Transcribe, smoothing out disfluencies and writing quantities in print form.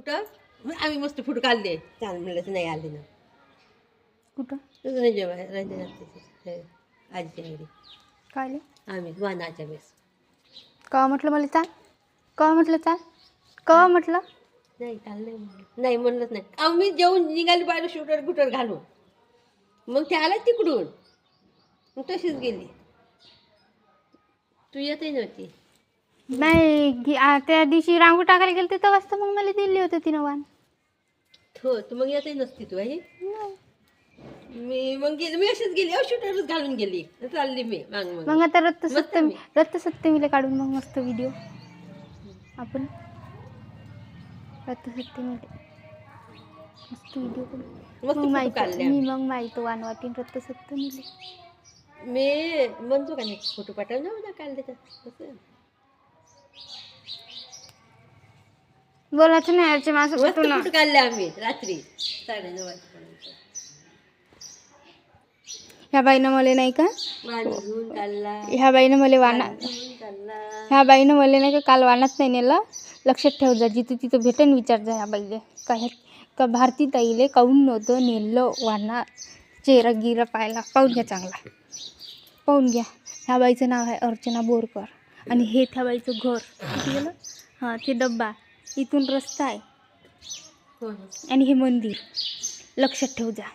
कुठं आम्ही मस्त फोटो काढले चाल म्हणलं नाही आले ना कुठं रंजनात आजीच्या घरी काय आम्ही वानाच्या वेळेस कवा म्हटलं मला चाल कवा म्हटलं चाल कवा म्हटलं नाही काल नाही म्हणलं नाही म्हणलंच नाही अहो मी जेवून निघाली बाहेर शूटर गुटर घालून मग ते आला तिकडून मग तशीच गेली तू येतही नव्हती नाही त्या दिवशी रांगोळी टाकायला गेले तेव्हा वाजता मग मला दिली होती तिनं वाण हो तू मग येतही नसती तू आहे मी अशीच गेली अहो शूटरच घालून गेली चालली मी मग आता रथसप्तमीला काढून मग मस्त व्हिडिओ आपण रथसप्तमीला मस्त व्हिडिओ काढू मग माहिती मी मग माहिती वाण वाटीन रथसप्तमीला मी म्हणतो का नाही फोटो पाठवून जाऊ ना काल त्याच्यात बोलायचं नाही याचे माझं फोटो काढले आम्ही रात्री 9:30 वाजेपर्यंत ह्या बाईनं मला नाही का घेऊन काढला ह्या बाईनं मला वाणात ह्या बाईनं मला नाही का काल वाणात नाही नेलं लक्षात ठेव जा जिथं तिथं भेटेन विचार जा ह्या बाईले का भारती ताईले काहून नव्हतं नेलं वाणा चेहरा गिरा पाहायला पाहून घ्या चांगला पाहून घ्या ह्या बाईचं नाव आहे अर्चना बोरकर आणि हे त्या बाईचं घर किती गेलं हां ते डब्बा इथून रस्ता आहे आणि हे मंदिर लक्षात ठेव जा